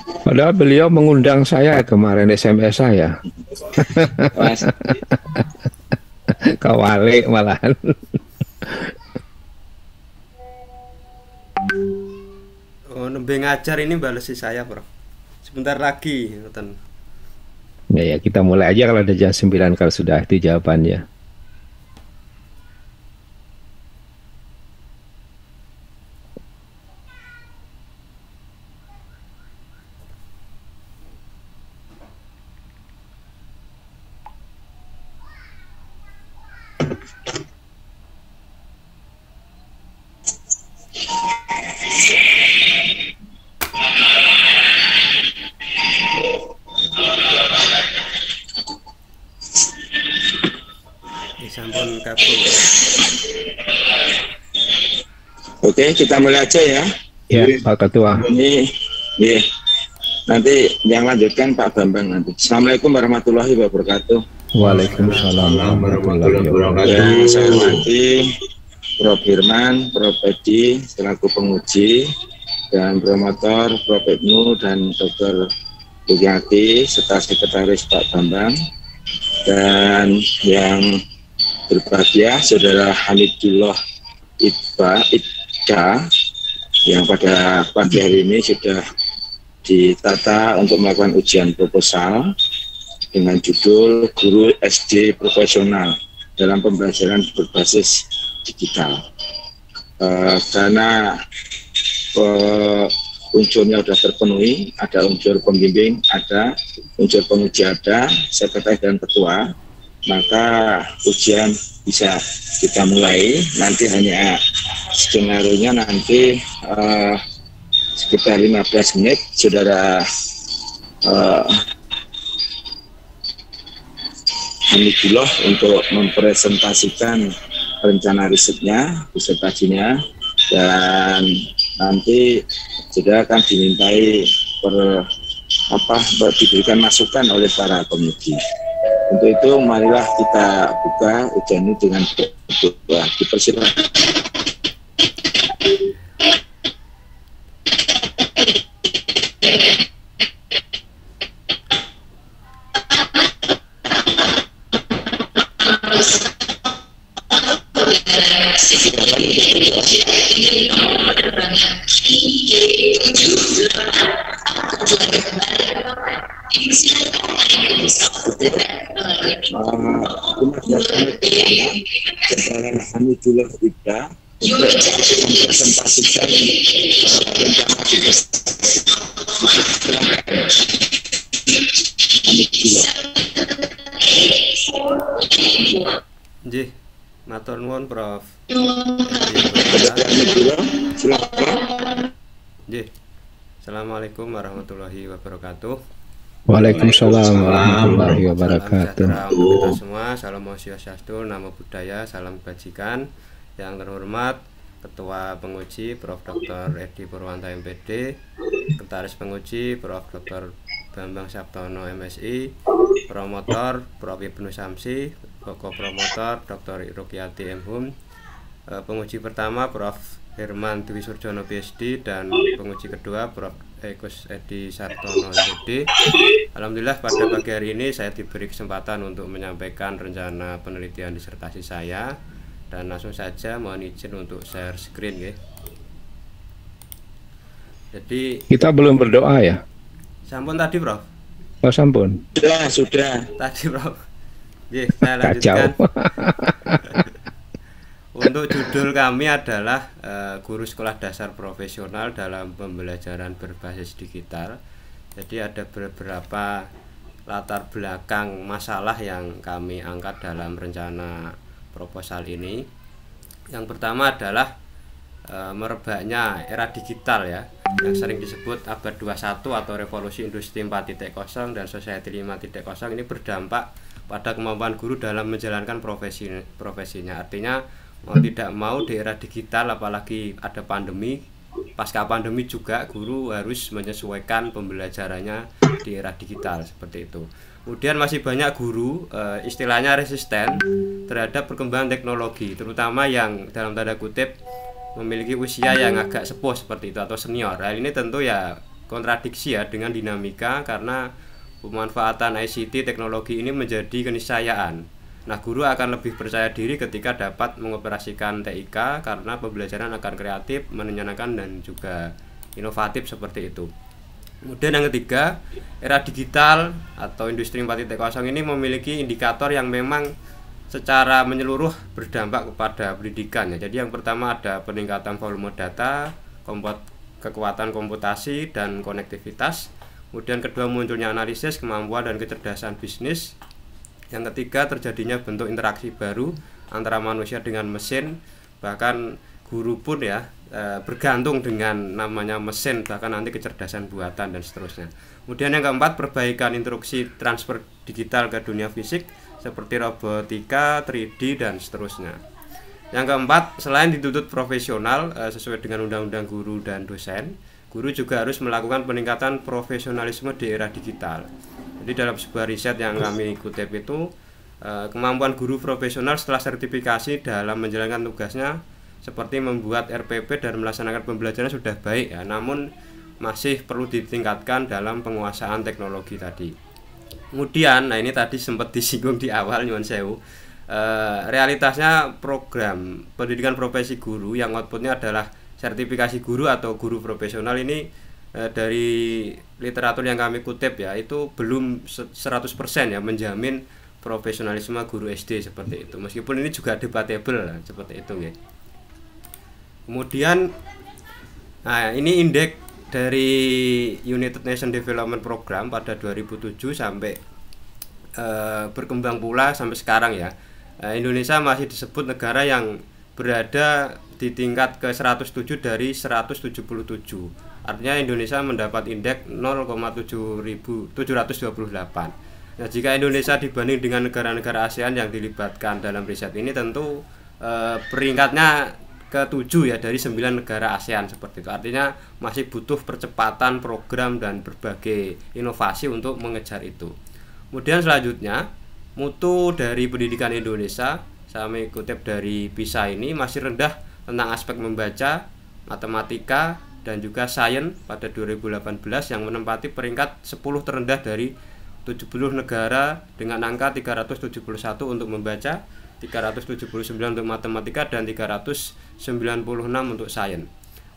Padahal beliau mengundang saya kemarin SMS saya. Mas, Kawalik malahan. Oh, nembe ngajar ini balesi saya, Bro. Sebentar lagi, ngoten. Ya, kita mulai aja kalau ada jam 9 kalau sudah itu jawabannya. Sampun kabul. oke, kita mulai aja ya. Ya, Pak Ketua. Ini, ya. Nanti yang lanjutkan Pak Bambang nanti. Assalamualaikum warahmatullahi wabarakatuh. Waalaikumsalam warahmatullahi wabarakatuh. Yang saya hormati Prof. Firman, Prof. Edi selaku penguji, dan promotor Prof. Ibnu dan Dr. Bukyati serta sekretaris Pak Bambang, dan yang berbahagia Saudara Hamidullah Ika yang pada pagi hari ini sudah ditata untuk melakukan ujian proposal dengan judul Guru SD Profesional dalam pembelajaran berbasis digital. Karena unsurnya sudah terpenuhi, ada unsur pembimbing, ada unsur penguji, ada sekretaris dan ketua, maka ujian bisa kita mulai. Nanti hanya skenario-nya nanti sekitar 15 menit Saudara Hamidullah untuk mempresentasikan rencana risetnya, disertasinya, dan nanti saudara akan dimintai diberikan masukan oleh para penguji. Untuk itu marilah kita buka ujian ini dengan berdoa. Dipersilakan. Saudara Hamidullah Ika untuk mempresentasikan rencana Nggih, matur nuwun Prof. Silakan. Nggih. Assalamualaikum warahmatullahi wabarakatuh. Waalaikumsalam warahmatullahi wabarakatuh. Salam sejahtera untuk kita semua. Salam Swastiastu, Namo Buddhaya, salam kebajikan. Yang terhormat Ketua Penguji Prof. Dr. Edi Purwanta MPD, Sekretaris Penguji Prof. Dr. Bambang Sabtono MSI, Promotor Prof. Ibnu Samsi, Promotor Dr. Rukyati MHum, penguji pertama Prof. Herman Dwi Surjono PhD, dan penguji kedua Prof. Gus Edi Sartono MPD. Alhamdulillah pada pagi hari ini saya diberi kesempatan untuk menyampaikan rencana penelitian disertasi saya, dan langsung saja mohon izin untuk share screen ya. Jadi Kita belum berdoa ya? sampun tadi Prof. Oh, sampun. Sudah. Tadi Prof. Oke, saya Kacau. lanjutkan. Untuk judul kami adalah Guru Sekolah Dasar Profesional dalam Pembelajaran Berbasis Digital. Jadi ada beberapa latar belakang masalah yang kami angkat dalam rencana proposal ini. Yang pertama adalah merebaknya era digital ya, yang sering disebut abad 21 atau revolusi industri 4.0 dan society 5.0 ini berdampak pada kemampuan guru dalam menjalankan profesinya. Artinya mau tidak mau di era digital, apalagi ada pandemi, pasca pandemi juga guru harus menyesuaikan pembelajarannya di era digital seperti itu. Kemudian masih banyak guru istilahnya resisten terhadap perkembangan teknologi, terutama yang dalam tanda kutip memiliki usia yang agak sepuh seperti itu atau senior. Hal ini tentu ya kontradiksi ya dengan dinamika, karena pemanfaatan ICT teknologi ini menjadi keniscayaan. Nah, guru akan lebih percaya diri ketika dapat mengoperasikan TIK karena pembelajaran akan kreatif, menyenangkan, dan juga inovatif seperti itu. Kemudian yang ketiga, era digital atau industri 4.0 ini memiliki indikator yang memang secara menyeluruh berdampak kepada pendidikan ya. Jadi yang pertama ada peningkatan volume data, kekuatan komputasi dan konektivitas. Kemudian kedua, munculnya analisis, kemampuan dan kecerdasan bisnis. Yang ketiga, terjadinya bentuk interaksi baru antara manusia dengan mesin, bahkan guru pun ya bergantung dengan namanya mesin, bahkan nanti kecerdasan buatan dan seterusnya. Kemudian yang keempat, perbaikan instruksi transfer digital ke dunia fisik seperti robotika, 3D dan seterusnya. Yang keempat, selain dituntut profesional sesuai dengan undang-undang guru dan dosen, guru juga harus melakukan peningkatan profesionalisme di era digital. Jadi dalam sebuah riset yang kami kutip itu, kemampuan guru profesional setelah sertifikasi dalam menjalankan tugasnya seperti membuat RPP dan melaksanakan pembelajaran sudah baik ya, namun masih perlu ditingkatkan dalam penguasaan teknologi tadi. Kemudian, nah ini tadi sempat disinggung di awal, nyuwun sewu, realitasnya program pendidikan profesi guru yang outputnya adalah sertifikasi guru atau guru profesional ini, dari literatur yang kami kutip ya, itu belum 100% ya menjamin profesionalisme guru SD seperti itu. Meskipun ini juga debatable seperti itu ya. Kemudian, nah ini indeks dari United Nations Development Program pada 2007 sampai berkembang pula sampai sekarang ya. Indonesia masih disebut negara yang berada di tingkat ke 107 dari 177. Artinya Indonesia mendapat indeks 0,728. Nah, jika Indonesia dibanding dengan negara-negara ASEAN yang dilibatkan dalam riset ini, tentu peringkatnya ke-7 ya dari 9 negara ASEAN seperti itu. Artinya masih butuh percepatan program dan berbagai inovasi untuk mengejar itu. Kemudian selanjutnya, mutu dari pendidikan Indonesia, saya mengutip dari PISA ini, masih rendah tentang aspek membaca, matematika, dan juga sains pada 2018 yang menempati peringkat 10 terendah dari 70 negara dengan angka 371 untuk membaca, 379 untuk matematika, dan 396 untuk sains.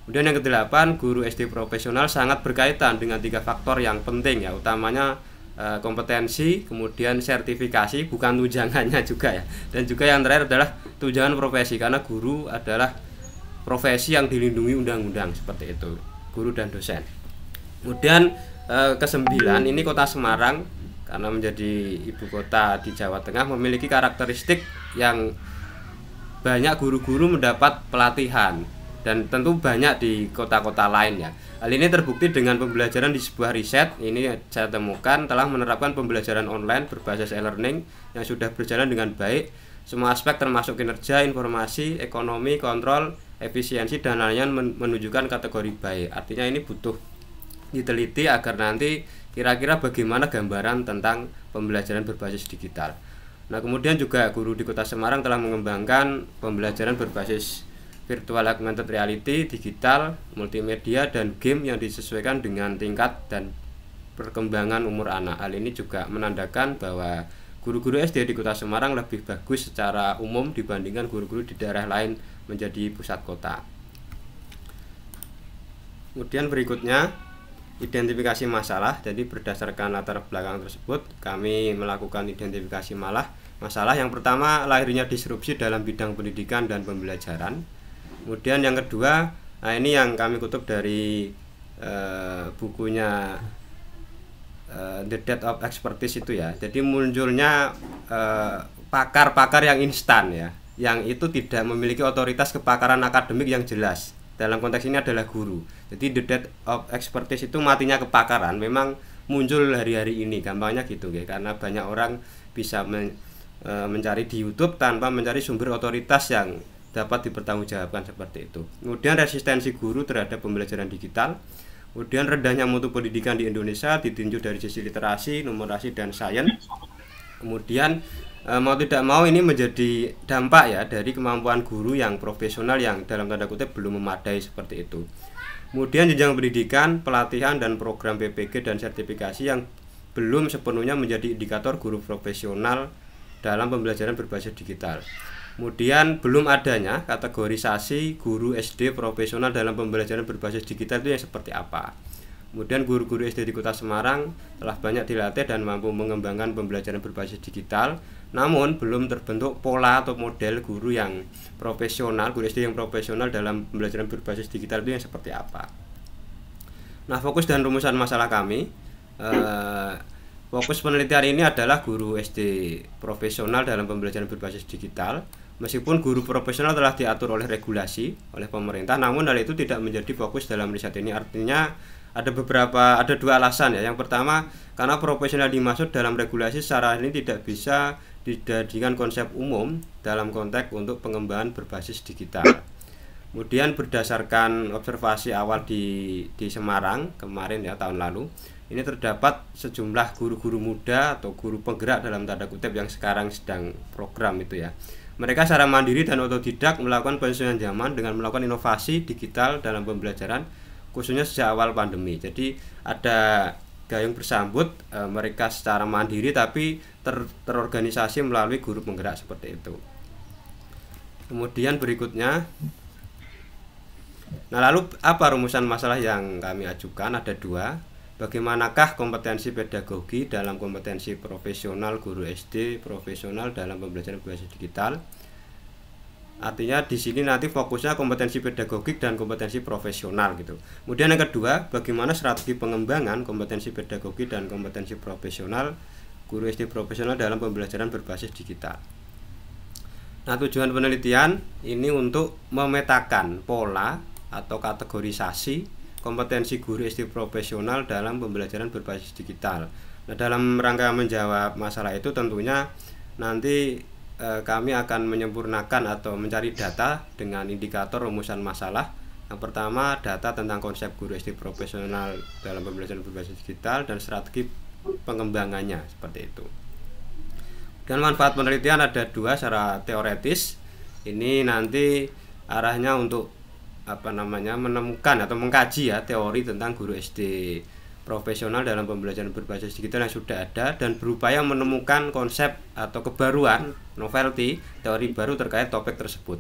Kemudian yang ke-8, guru SD profesional sangat berkaitan dengan 3 faktor yang penting ya, utamanya kompetensi, kemudian sertifikasi, bukan tunjangannya juga ya, dan juga yang terakhir adalah tunjangan profesi, karena guru adalah profesi yang dilindungi undang-undang seperti itu, guru dan dosen. Kemudian ke-9 ini Kota Semarang, karena menjadi ibu kota di Jawa Tengah, memiliki karakteristik yang banyak guru-guru mendapat pelatihan, dan tentu banyak di kota-kota lain ya. Hal ini terbukti dengan pembelajaran di sebuah riset ini saya temukan telah menerapkan pembelajaran online berbasis e-learning yang sudah berjalan dengan baik. Semua aspek termasuk kinerja, informasi, ekonomi, kontrol, efisiensi, dan lainnya menunjukkan kategori baik. Artinya ini butuh diteliti agar nanti kira-kira bagaimana gambaran tentang pembelajaran berbasis digital. Nah, kemudian juga guru di Kota Semarang telah mengembangkan pembelajaran berbasis virtual augmented reality, digital, multimedia, dan game yang disesuaikan dengan tingkat dan perkembangan umur anak. Hal ini juga menandakan bahwa guru-guru SD di Kota Semarang lebih bagus secara umum dibandingkan guru-guru di daerah lain menjadi pusat kota. Kemudian berikutnya, identifikasi masalah. Jadi berdasarkan latar belakang tersebut, kami melakukan identifikasi masalah. Yang pertama, lahirnya disrupsi dalam bidang pendidikan dan pembelajaran. Kemudian yang kedua, nah ini yang kami kutip dari bukunya The Death of Expertise itu ya. Jadi munculnya pakar-pakar yang instan ya, yang itu tidak memiliki otoritas kepakaran akademik yang jelas. Dalam konteks ini adalah guru. Jadi The Death of Expertise itu matinya kepakaran memang muncul hari-hari ini, gampangnya gitu ya. Karena banyak orang bisa mencari di YouTube tanpa mencari sumber otoritas yang dapat dipertanggungjawabkan seperti itu. Kemudian resistensi guru terhadap pembelajaran digital. Kemudian rendahnya mutu pendidikan di Indonesia ditinjau dari sisi literasi, numerasi, dan sains. Kemudian mau tidak mau ini menjadi dampak ya dari kemampuan guru yang profesional yang dalam tanda kutip belum memadai seperti itu. Kemudian jenjang pendidikan, pelatihan dan program PPG dan sertifikasi yang belum sepenuhnya menjadi indikator guru profesional dalam pembelajaran berbasis digital. Kemudian belum adanya kategorisasi guru SD profesional dalam pembelajaran berbasis digital itu yang seperti apa. Kemudian guru-guru SD di Kota Semarang telah banyak dilatih dan mampu mengembangkan pembelajaran berbasis digital, namun belum terbentuk pola atau model guru yang profesional, guru SD yang profesional dalam pembelajaran berbasis digital itu yang seperti apa. Nah, fokus dan rumusan masalah kami, fokus penelitian ini adalah guru SD profesional dalam pembelajaran berbasis digital. Meskipun guru profesional telah diatur oleh regulasi oleh pemerintah, namun hal itu tidak menjadi fokus dalam riset ini. Artinya ada dua alasan ya. Yang pertama, karena profesional dimaksud dalam regulasi secara ini tidak bisa dijadikan konsep umum dalam konteks untuk pengembangan berbasis digital. Kemudian berdasarkan observasi awal di Semarang kemarin ya, tahun lalu, ini terdapat sejumlah guru-guru muda atau guru penggerak dalam tanda kutip yang sekarang sedang program itu ya. Mereka secara mandiri dan otodidak melakukan penyesuaian zaman dengan melakukan inovasi digital dalam pembelajaran, khususnya sejak awal pandemi. Jadi ada gayung bersambut, mereka secara mandiri tapi terorganisasi melalui guru penggerak seperti itu. Kemudian berikutnya, nah lalu apa rumusan masalah yang kami ajukan? Ada dua. Bagaimanakah kompetensi pedagogi dalam kompetensi profesional guru SD profesional dalam pembelajaran berbasis digital? Artinya di sini nanti fokusnya kompetensi pedagogik dan kompetensi profesional gitu. Kemudian yang kedua, bagaimana strategi pengembangan kompetensi pedagogi dan kompetensi profesional guru SD profesional dalam pembelajaran berbasis digital. Nah, tujuan penelitian ini untuk memetakan pola atau kategorisasi kompetensi guru SD profesional dalam pembelajaran berbasis digital. Nah, dalam rangka menjawab masalah itu tentunya nanti kami akan menyempurnakan atau mencari data dengan indikator rumusan masalah. Yang pertama, data tentang konsep guru SD profesional dalam pembelajaran berbasis digital dan strategi pengembangannya seperti itu. Dan manfaat penelitian ada dua secara teoretis. Ini nanti arahnya untuk menemukan atau mengkaji ya teori tentang guru SD profesional dalam pembelajaran berbasis digital yang sudah ada dan berupaya menemukan konsep atau kebaruan, novelty, teori baru terkait topik tersebut.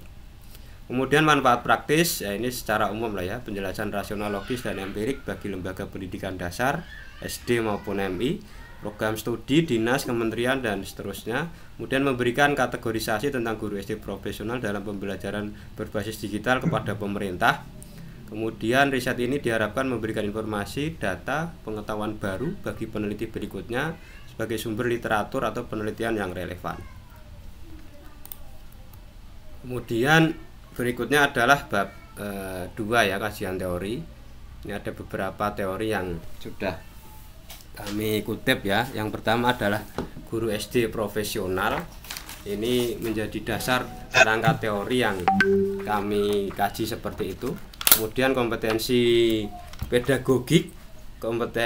Kemudian manfaat praktis, ya ini secara umum lah ya, penjelasan rasional logis dan empirik bagi lembaga pendidikan dasar, SD maupun MI, program studi, dinas, kementerian, dan seterusnya. Kemudian memberikan kategorisasi tentang guru SD profesional dalam pembelajaran berbasis digital kepada pemerintah. Kemudian riset ini diharapkan memberikan informasi, data, pengetahuan baru bagi peneliti berikutnya sebagai sumber literatur atau penelitian yang relevan. Kemudian berikutnya adalah bab 2 ya, kajian teori. Ini ada beberapa teori yang sudah kami kutip ya. Yang pertama adalah guru SD profesional. Ini menjadi dasar rangka teori yang kami kaji seperti itu. Kemudian kompetensi pedagogik,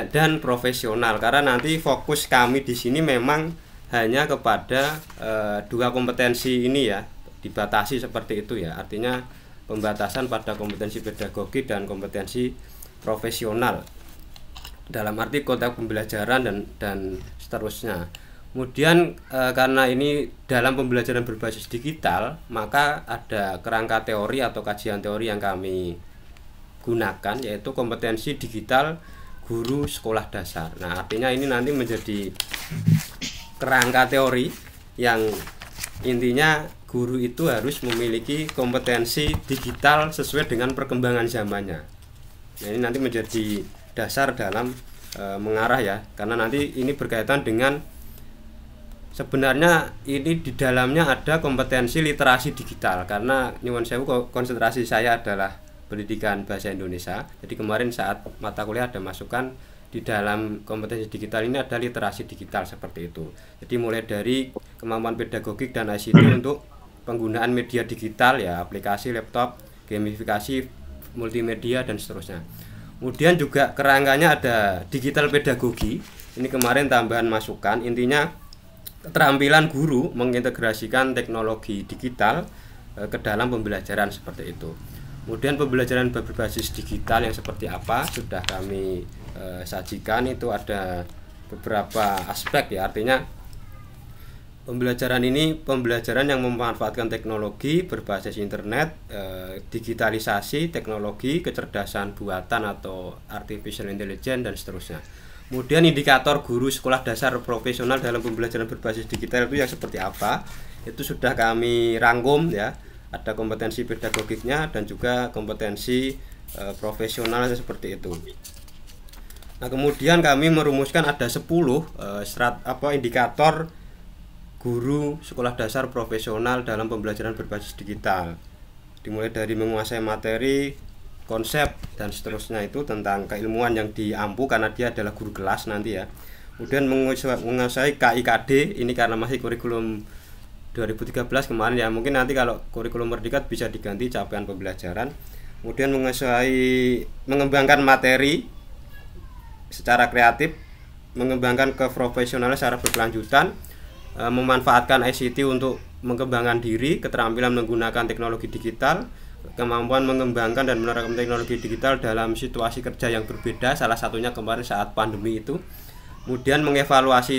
dan profesional. Karena nanti fokus kami di sini memang hanya kepada dua kompetensi ini ya, dibatasi seperti itu ya. Artinya pembatasan pada kompetensi pedagogik dan kompetensi profesional dalam arti konteks pembelajaran dan seterusnya. Kemudian karena ini dalam pembelajaran berbasis digital, maka ada kerangka teori atau kajian teori yang kami gunakan, yaitu kompetensi digital guru sekolah dasar. Nah, artinya ini nanti menjadi kerangka teori yang intinya guru itu harus memiliki kompetensi digital sesuai dengan perkembangan zamannya. Nah, ini nanti menjadi dasar dalam mengarah ya, karena nanti ini berkaitan dengan sebenarnya ini di dalamnya ada kompetensi literasi digital, karena nyuwun sewu konsentrasi saya adalah pendidikan bahasa Indonesia. Jadi kemarin saat mata kuliah ada masukan di dalam kompetensi digital ini ada literasi digital seperti itu. Jadi mulai dari kemampuan pedagogik dan ICT untuk penggunaan media digital ya, aplikasi, laptop, gamifikasi, multimedia dan seterusnya. Kemudian juga kerangkanya ada digital pedagogi. Ini kemarin tambahan masukan, intinya keterampilan guru mengintegrasikan teknologi digital ke dalam pembelajaran seperti itu. Kemudian pembelajaran berbasis digital yang seperti apa sudah kami sajikan. Itu ada beberapa aspek ya, artinya pembelajaran ini pembelajaran yang memanfaatkan teknologi berbasis internet, digitalisasi, teknologi, kecerdasan buatan atau artificial intelligence dan seterusnya. Kemudian indikator guru sekolah dasar profesional dalam pembelajaran berbasis digital itu yang seperti apa, itu sudah kami rangkum ya. Ada kompetensi pedagogiknya dan juga kompetensi profesionalnya seperti itu. Nah, kemudian kami merumuskan ada 10 indikator guru sekolah dasar profesional dalam pembelajaran berbasis digital. Dimulai dari menguasai materi, konsep dan seterusnya, itu tentang keilmuan yang diampu karena dia adalah guru kelas nanti ya. Kemudian menguasai KIKD, ini karena masih kurikulum 2013 kemarin ya, mungkin nanti kalau kurikulum merdeka bisa diganti capaian pembelajaran. Kemudian mengembangkan materi secara kreatif, mengembangkan keprofesionalan secara berkelanjutan, memanfaatkan ICT untuk mengembangkan diri, keterampilan menggunakan teknologi digital, kemampuan mengembangkan dan menerapkan teknologi digital dalam situasi kerja yang berbeda, salah satunya kemarin saat pandemi itu. Kemudian mengevaluasi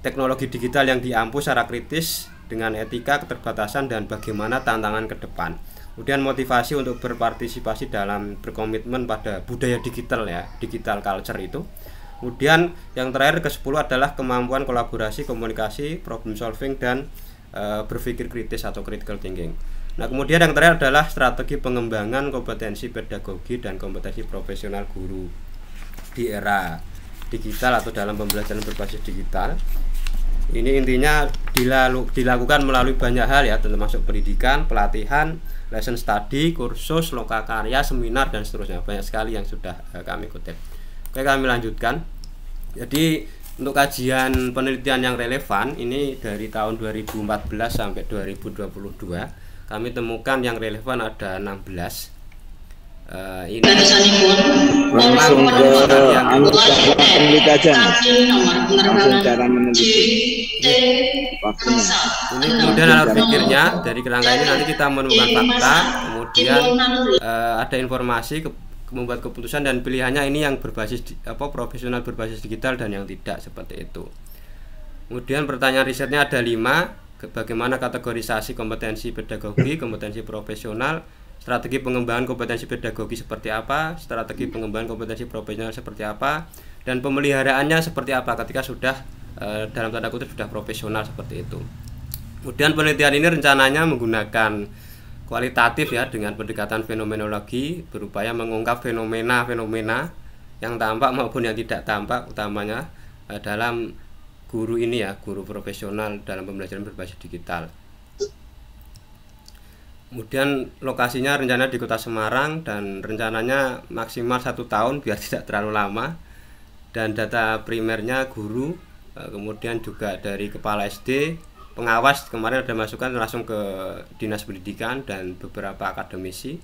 teknologi digital yang diampu secara kritis dengan etika, keterbatasan, dan bagaimana tantangan ke depan. Kemudian motivasi untuk berpartisipasi dalam berkomitmen pada budaya digital ya, digital culture itu. Kemudian yang terakhir ke-10 adalah kemampuan kolaborasi, komunikasi, problem solving, dan berpikir kritis atau critical thinking. Nah, kemudian yang terakhir adalah strategi pengembangan kompetensi pedagogi dan kompetensi profesional guru di era digital atau dalam pembelajaran berbasis digital. Ini intinya dilakukan melalui banyak hal ya, termasuk pendidikan, pelatihan, lesson study, kursus, lokakarya, seminar, dan seterusnya. Banyak sekali yang sudah kami kutip. Oke, kami lanjutkan. Jadi untuk kajian penelitian yang relevan ini dari tahun 2014 sampai 2022 kami temukan yang relevan ada 16. Ini langsung ke peneliti aja, langsung cara meneliti waktunya. Ini kemudian alur pikirnya dari kerangka ini nanti kita menemukan fakta, kemudian ada informasi, membuat keputusan dan pilihannya ini yang berbasis profesional berbasis digital dan yang tidak, seperti itu. Kemudian pertanyaan risetnya ada 5, bagaimana kategorisasi kompetensi pedagogi, kompetensi profesional, strategi pengembangan kompetensi pedagogi seperti apa, strategi pengembangan kompetensi profesional seperti apa, dan pemeliharaannya seperti apa ketika sudah dalam tanda kutip sudah profesional, seperti itu. Kemudian penelitian ini rencananya menggunakan kualitatif ya, dengan pendekatan fenomenologi, berupaya mengungkap fenomena-fenomena yang tampak maupun yang tidak tampak, utamanya dalam guru ini ya, guru profesional dalam pembelajaran berbasis digital. Kemudian lokasinya rencana di Kota Semarang dan rencananya maksimal 1 tahun biar tidak terlalu lama. Dan data primernya guru, kemudian juga dari kepala SD, pengawas, kemarin ada masukan langsung ke Dinas Pendidikan dan beberapa akademisi.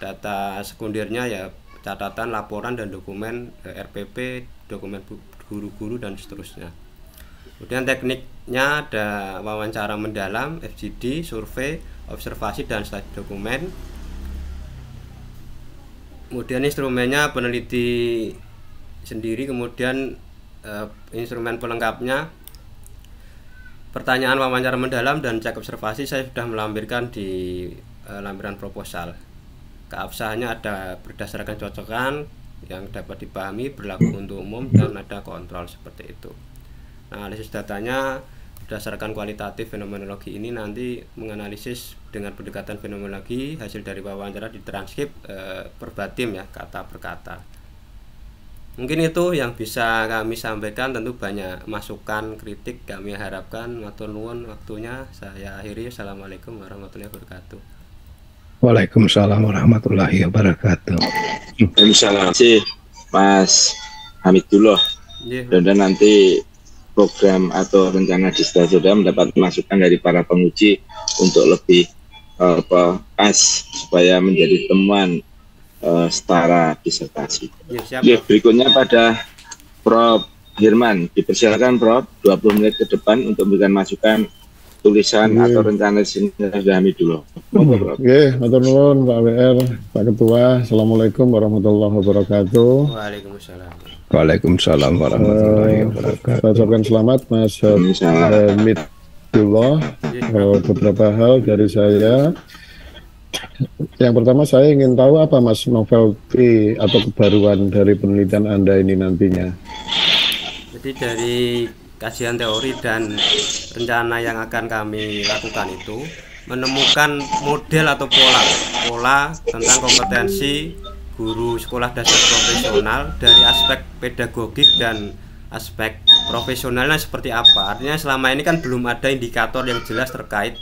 Data sekundernya ya catatan, laporan, dan dokumen RPP, dokumen guru-guru, dan seterusnya. Kemudian tekniknya ada wawancara mendalam, FGD, survei, observasi, dan studi dokumen. Kemudian instrumennya peneliti sendiri, kemudian instrumen pelengkapnya pertanyaan wawancara mendalam dan cek observasi saya sudah melampirkan di lampiran proposal. Keabsahannya ada berdasarkan cocokan yang dapat dipahami, berlaku untuk umum, dan ada kontrol, seperti itu. Nah, analisis datanya berdasarkan kualitatif fenomenologi ini nanti menganalisis dengan pendekatan fenomenologi, hasil dari wawancara ditranskrip verbatim ya, kata per kata. Mungkin itu yang bisa kami sampaikan, tentu banyak masukan, kritik kami harapkan. Matur nuwun waktunya, saya akhiri. Assalamualaikum warahmatullahi wabarakatuh. Waalaikumsalam warahmatullahi wabarakatuh. Waalaikumsalam. Mas Hamidullah. Dan nanti program atau rencana disita sudah mendapat masukan dari para penguji untuk lebih pas supaya menjadi temuan setara disertasi. Ya, berikutnya pada Prof. Hirman, dipersilakan Prof. 20 menit ke depan untuk memberikan masukan tulisan atau rencana sini kami dulu. Matur nuwun Pak WR, Pak Ketua. Assalamualaikum warahmatullahi wabarakatuh. Waalaikumsalam. Waalaikumsalam warahmatullahi wabarakatuh. Saya ucapkan selamat Mas Hamidullah. Beberapa hal dari saya. Yang pertama saya ingin tahu apa Mas novelty atau kebaruan dari penelitian Anda ini nantinya. Jadi dari kajian teori dan rencana yang akan kami lakukan itu menemukan model atau pola tentang kompetensi guru sekolah dasar profesional dari aspek pedagogik dan aspek profesionalnya seperti apa. Artinya selama ini kan belum ada indikator yang jelas terkait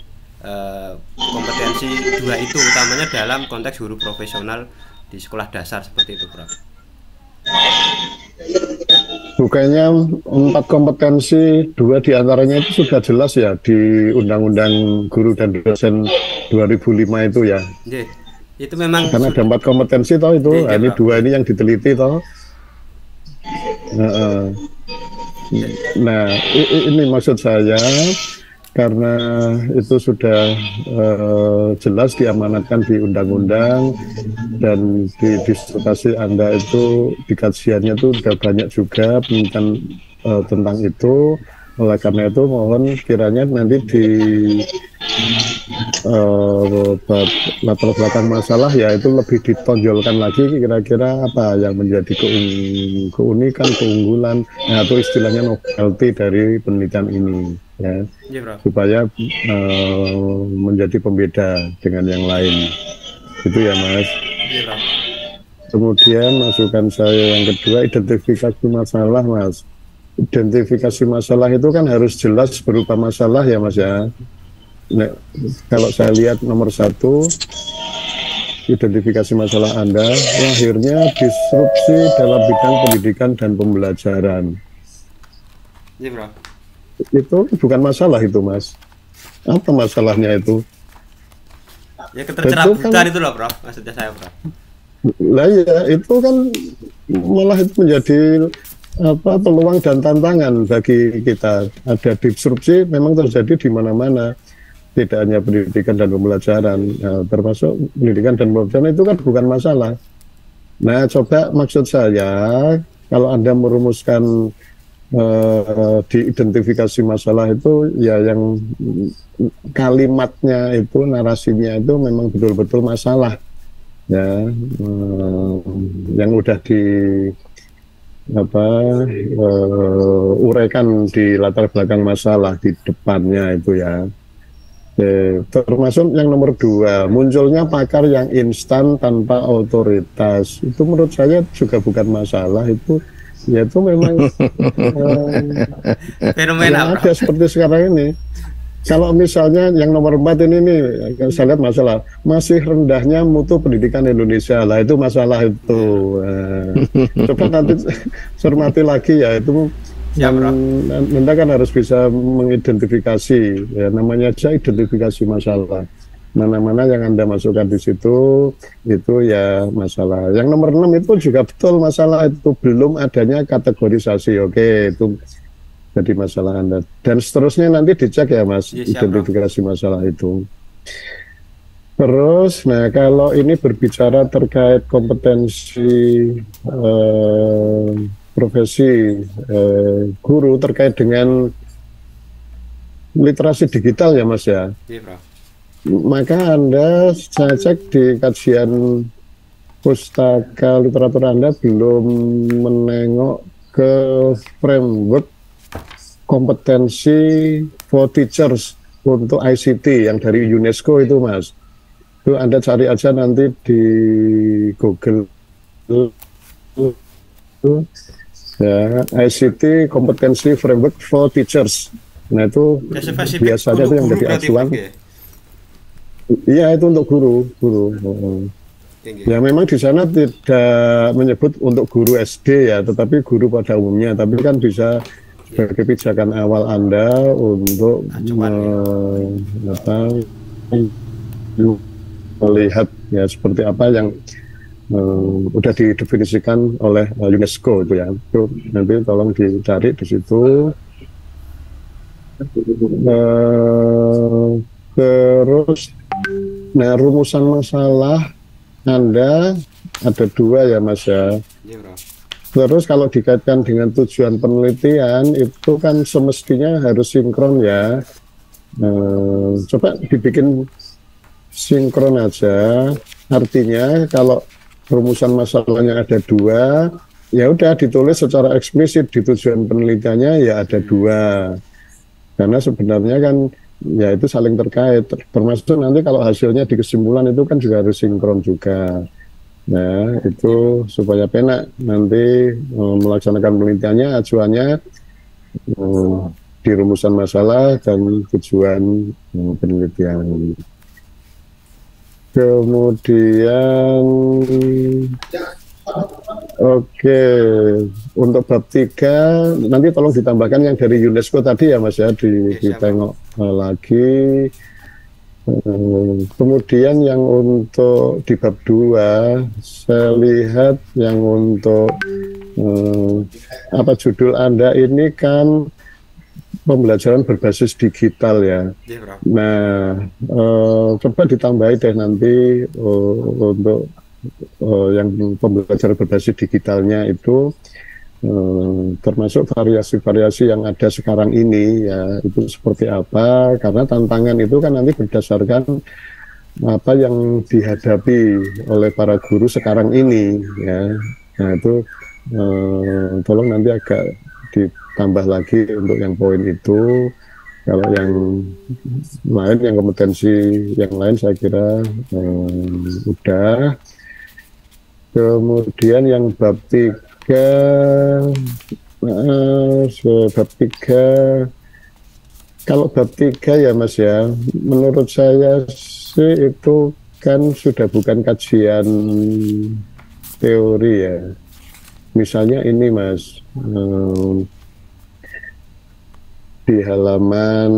kompetensi dua itu, utamanya dalam konteks guru profesional di sekolah dasar seperti itu, Prof. Bukannya 4 kompetensi, 2 diantaranya itu sudah jelas ya di Undang-Undang Guru dan Dosen 2005 itu ya. Itu memang karena ada 4 kompetensi toh itu, ini 2 ini yang diteliti toh. Nah, ini maksud saya karena itu sudah jelas diamanatkan di undang-undang dan di disertasi Anda itu di kajiannya itu sudah banyak juga penelitian tentang itu. Oleh karena itu mohon kiranya nanti di latar belakang masalah ya itu lebih ditonjolkan lagi kira-kira apa yang menjadi keunikan, keunggulan atau istilahnya novelty dari penelitian ini ya, supaya menjadi pembeda dengan yang lain itu ya Mas. Kemudian masukan saya yang kedua, identifikasi masalah Mas. Identifikasi masalah itu kan harus jelas berupa masalah ya Mas ya. Nah, kalau saya lihat nomor 1 identifikasi masalah Anda, lahirnya disrupsi dalam bidang pendidikan dan pembelajaran. Iya, Bro. Itu bukan masalah itu Mas. Apa masalahnya itu? Ya ketercerabutan itu loh, Bro. Maksudnya saya, Bro. Lah ya, itu kan malah itu menjadi peluang dan tantangan bagi kita. Ada disrupsi memang terjadi di mana-mana, tidak hanya pendidikan dan pembelajaran, termasuk pendidikan dan pembelajaran itu kan bukan masalah. Nah, coba maksud saya kalau Anda merumuskan diidentifikasi masalah itu ya yang kalimatnya itu, narasinya itu memang betul-betul masalah ya, yang udah di uraikan di latar belakang masalah di depannya itu ya. Termasuk yang nomor 2, munculnya pakar yang instan tanpa otoritas, itu menurut saya juga bukan masalah, itu ya itu memang fenomena ada seperti sekarang ini. Kalau misalnya yang nomor 4 ini nih, saya lihat masalah masih rendahnya mutu pendidikan Indonesia, lah itu masalah itu. Coba nanti cermati lagi ya, itu Anda kan harus bisa mengidentifikasi, ya namanya aja identifikasi masalah. Mana-mana yang Anda masukkan di situ, itu ya masalah. Yang nomor 6 itu juga betul masalah, itu belum adanya kategorisasi, oke itu jadi masalah Anda. Dan seterusnya nanti dicek ya Mas, identifikasi masalah itu. Terus, nah kalau ini berbicara terkait kompetensi profesi guru terkait dengan literasi digital ya Mas ya. Maka Anda, saya cek di kajian pustaka literatur Anda belum menengok ke framework kompetensi for teachers untuk ICT yang dari UNESCO itu Mas. Itu Anda cari aja nanti di Google ya, ICT kompetensi framework for teachers. Nah itu biasanya itu yang jadi acuan. Iya itu untuk guru. Ya memang di sana tidak menyebut untuk guru SD ya, tetapi guru pada umumnya. Tapi kan bisa sebagai pijakan awal Anda untuk melihat ya seperti apa yang udah didefinisikan oleh UNESCO itu ya. Itu nanti tolong dicari di situ. Terus, nah rumusan masalah Anda ada dua ya Mas ya. Iya, Prof. Terus kalau dikaitkan dengan tujuan penelitian itu kan semestinya harus sinkron ya. Coba dibikin sinkron aja. Artinya kalau rumusan masalahnya ada dua, ya udah ditulis secara eksplisit di tujuan penelitiannya ya ada dua. Karena sebenarnya kan ya itu saling terkait. Termasuk nanti kalau hasilnya di kesimpulan itu kan juga harus sinkron juga. Nah, itu supaya penak nanti melaksanakan penelitiannya, acuannya di rumusan masalah dan tujuan penelitian. Kemudian, oke, untuk bab 3, nanti tolong ditambahkan yang dari UNESCO tadi ya Mas ya, ditengok lagi. Kemudian yang untuk di bab 2 saya lihat yang untuk apa judul Anda ini kan pembelajaran berbasis digital ya. Nah, coba ditambahi deh nanti untuk yang pembelajaran berbasis digitalnya itu termasuk variasi-variasi yang ada sekarang ini ya, itu seperti apa, karena tantangan itu kan nanti berdasarkan apa yang dihadapi oleh para guru sekarang ini ya. Nah itu tolong nanti agak ditambah lagi untuk yang poin itu. Kalau yang lain, yang kompetensi yang lain saya kira udah. Kemudian yang bab 3, bab 3, kalau bab 3 ya Mas ya, menurut saya sih itu kan sudah bukan kajian teori ya. Misalnya ini Mas, di halaman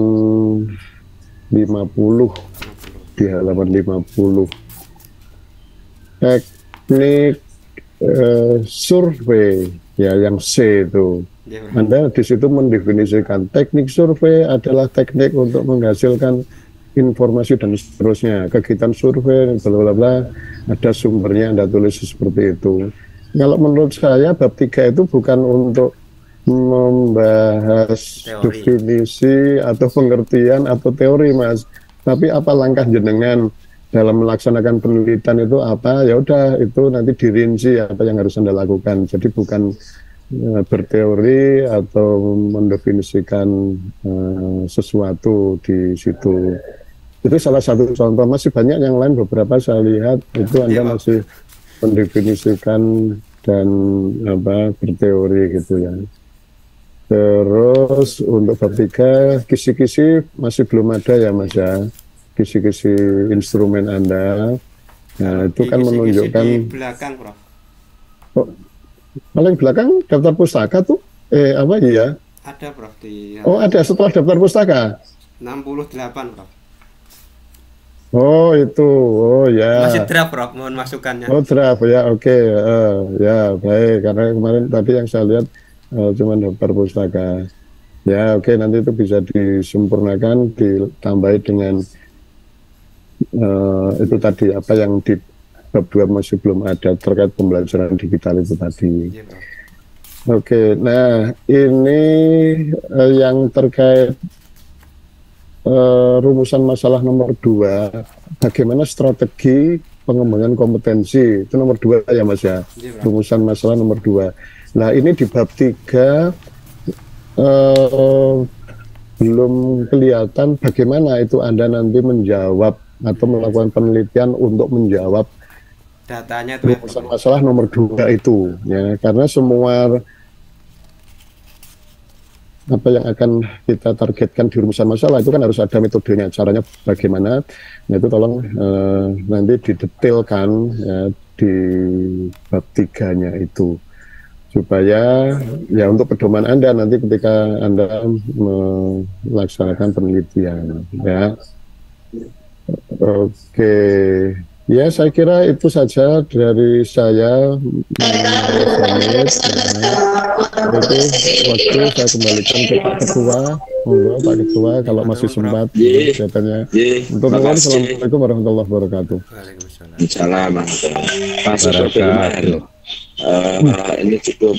50, di halaman 50, teknik survei ya, yang C itu. Anda di situ mendefinisikan teknik survei adalah teknik untuk menghasilkan informasi dan seterusnya. Kegiatan survei, bla bla bla, ada sumbernya, Anda tulis seperti itu. Kalau menurut saya bab 3 itu bukan untuk membahas definisi atau pengertian atau teori Mas, tapi apa langkah jenengan dalam melaksanakan penelitian itu apa, ya udah itu nanti dirinci apa yang harus Anda lakukan. Jadi bukan berteori atau mendefinisikan sesuatu di situ. Itu salah satu contoh, masih banyak yang lain, beberapa saya lihat itu Anda masih mendefinisikan dan apa berteori gitu ya. Terus untuk bab 3 kisi-kisi masih belum ada ya Mas ya, kisi-kisi instrumen Anda. Nah itu kan menunjukkan di belakang Prof. Oh, paling belakang daftar pustaka tuh apa ya? Ada Prof di. Oh ada setelah daftar pustaka 68 Prof. Oh itu, oh ya. Masih draft Prof, mohon masukannya. Oh draft ya, oke. Ya baik, karena kemarin tadi yang saya lihat cuma daftar pustaka. Ya oke, nanti itu bisa disempurnakan, ditambahi dengan itu tadi apa yang di bab 2 masih belum ada terkait pembelajaran digital itu tadi. Ya, oke, nah ini yang terkait rumusan masalah nomor 2, bagaimana strategi pengembangan kompetensi, itu nomor 2 ya Mas ya, rumusan masalah nomor 2. Nah ini di bab 3 belum kelihatan bagaimana itu Anda nanti menjawab atau melakukan penelitian untuk menjawab datanya itu rumusan masalah nomor 2 itu ya, karena semua apa yang akan kita targetkan di rumusan masalah itu kan harus ada metodenya, caranya bagaimana. Nah itu tolong nanti didetailkan ya, di bab 3-nya itu, supaya ya untuk pedoman Anda nanti ketika Anda melaksanakan penelitian ya. Oke, ya saya kira itu saja dari saya. Itu waktu saya kembalikan ke Pak Ketua. Monggo Pak Ketua kalau masih sempat Ye. katanya. Ye, Untuk nuwun, makasih. Assalamualaikum warahmatullahi wabarakatuh. Waalaikumsalam. Salam, Pak Sofyan. Ini cukup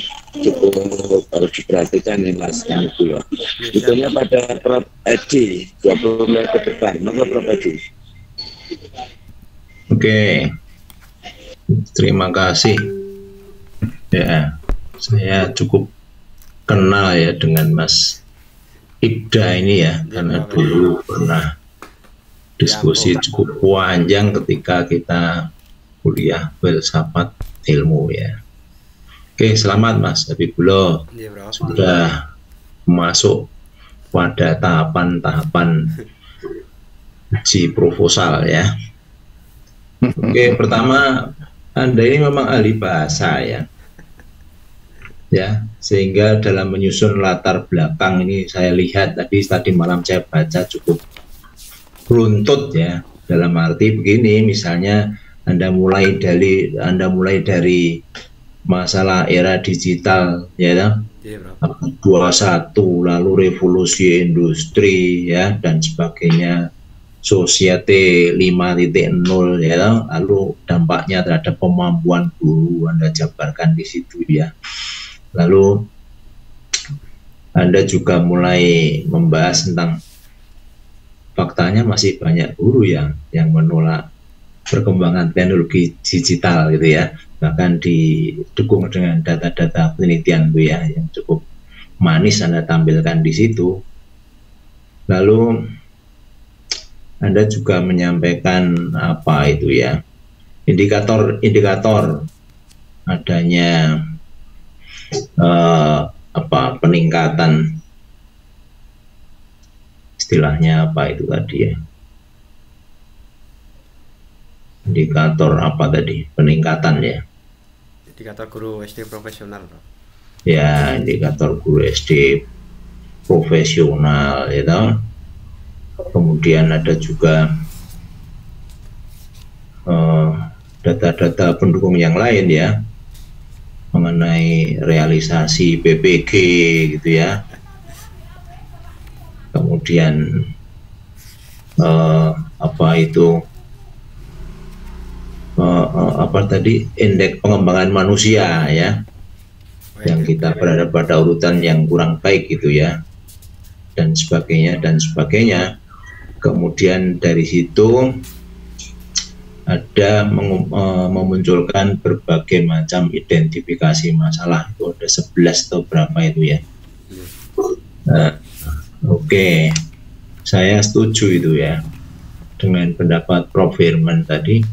harus diperhatikan nih Mas Yanku ya. Itunya pada Prof Edi 20 menit ke depan. Maka Prof Edi. Oke, terima kasih. Ya, saya cukup kenal ya dengan Mas Ibda ini ya, karena dulu pernah diskusi cukup panjang ketika kita kuliah filsafat ilmu ya. Oke, selamat Mas Habibullah, Iya, Bro. sudah masuk pada tahapan-tahapan uji proposal ya. Oke, pertama Anda ini memang ahli bahasa ya. Ya, sehingga dalam menyusun latar belakang ini saya lihat tadi malam saya baca cukup runtut ya. Dalam arti begini, misalnya Anda mulai dari masalah era digital ya, Iya, Bro. 21 lalu revolusi industri ya dan sebagainya, Society 5.0 ya, lalu dampaknya terhadap kemampuan guru Anda jabarkan di situ ya. Lalu Anda juga mulai membahas tentang faktanya masih banyak guru yang menolak perkembangan teknologi digital gitu ya, bahkan didukung dengan data-data penelitian Bu ya, yang cukup manis Anda tampilkan di situ. Lalu Anda juga menyampaikan apa itu ya, indikator adanya peningkatan, istilahnya apa itu tadi ya, indikator apa tadi, peningkatan ya, Indikator guru SD profesional, Bro. ya indikator guru SD profesional ya toh. Kemudian ada juga data-data pendukung yang lain ya, mengenai realisasi PPG gitu ya. Kemudian indeks pengembangan manusia ya, yang kita berada pada urutan yang kurang baik gitu ya, dan sebagainya. Kemudian dari situ ada memunculkan berbagai macam identifikasi masalah, itu ada 11 atau berapa itu ya. Oke, saya setuju itu ya dengan pendapat Prof. Firman tadi,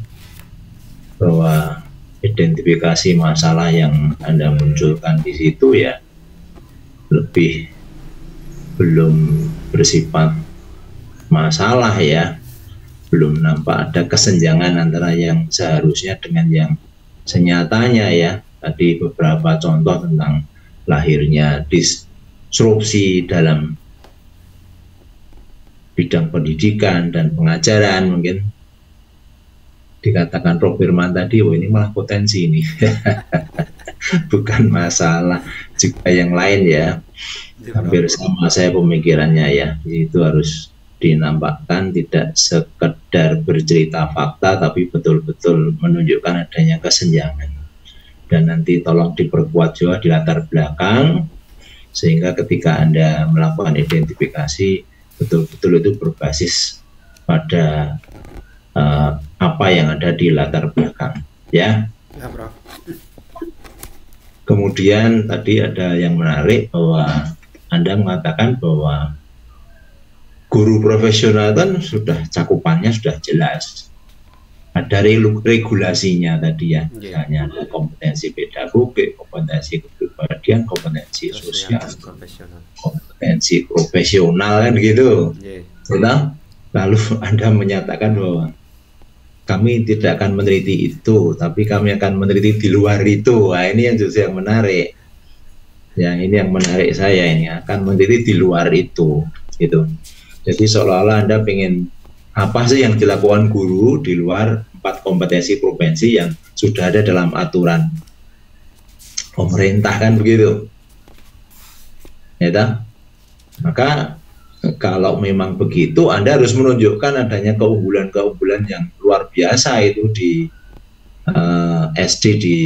bahwa identifikasi masalah yang Anda munculkan di situ ya lebih belum bersifat masalah ya, belum nampak ada kesenjangan antara yang seharusnya dengan yang senyatanya ya. Tadi beberapa contoh tentang lahirnya disrupsi dalam bidang pendidikan dan pengajaran, mungkin dikatakan Prof. Firman tadi, oh ini malah potensi ini bukan masalah. Juga yang lain ya, hampir sama saya pemikirannya ya. Itu harus dinampakkan tidak sekedar bercerita fakta, tapi betul-betul menunjukkan adanya kesenjangan. Dan nanti tolong diperkuat juga di latar belakang, sehingga ketika Anda melakukan identifikasi, betul-betul itu berbasis pada apa yang ada di latar belakang ya. Ya, Bro. Kemudian tadi ada yang menarik, bahwa Anda mengatakan bahwa guru profesional kan sudah cakupannya sudah jelas, ada regulasinya tadi ya, misalnya ada kompetensi pedagogik, kompetensi kepribadian, kompetensi sosial, kompetensi profesional kan gitu. Lalu Anda menyatakan bahwa kami tidak akan meneliti itu, tapi kami akan meneliti di luar itu. Nah, ini yang justru yang menarik. Ya, ini yang menarik saya, ini akan meneliti di luar itu, gitu. Jadi seolah-olah Anda pengen apa sih yang dilakukan guru di luar 4 kompetensi provinsi yang sudah ada dalam aturan pemerintah kan begitu. Ya, maka kalau memang begitu, Anda harus menunjukkan adanya keunggulan-keunggulan yang luar biasa itu di SD di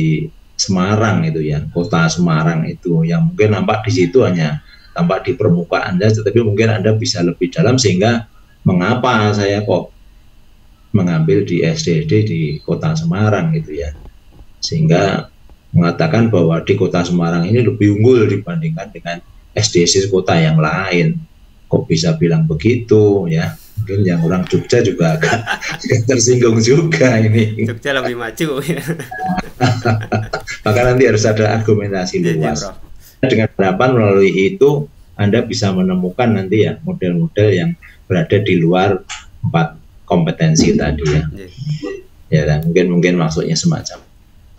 Semarang itu ya, kota Semarang itu, yang mungkin nampak di situ hanya tampak di permukaan Anda, tetapi mungkin Anda bisa lebih dalam sehingga mengapa saya kok mengambil di SD di kota Semarang gitu ya, sehingga mengatakan bahwa di kota Semarang ini lebih unggul dibandingkan dengan SD kota yang lain. Kok bisa bilang begitu ya? Mungkin yang orang Jogja juga agak tersinggung juga ini. Jogja lebih maju. Maka nanti harus ada argumentasi luas. Dengan harapan melalui itu Anda bisa menemukan nanti ya model-model yang berada di luar 4 kompetensi tadi ya. Ya, dan mungkin maksudnya semacam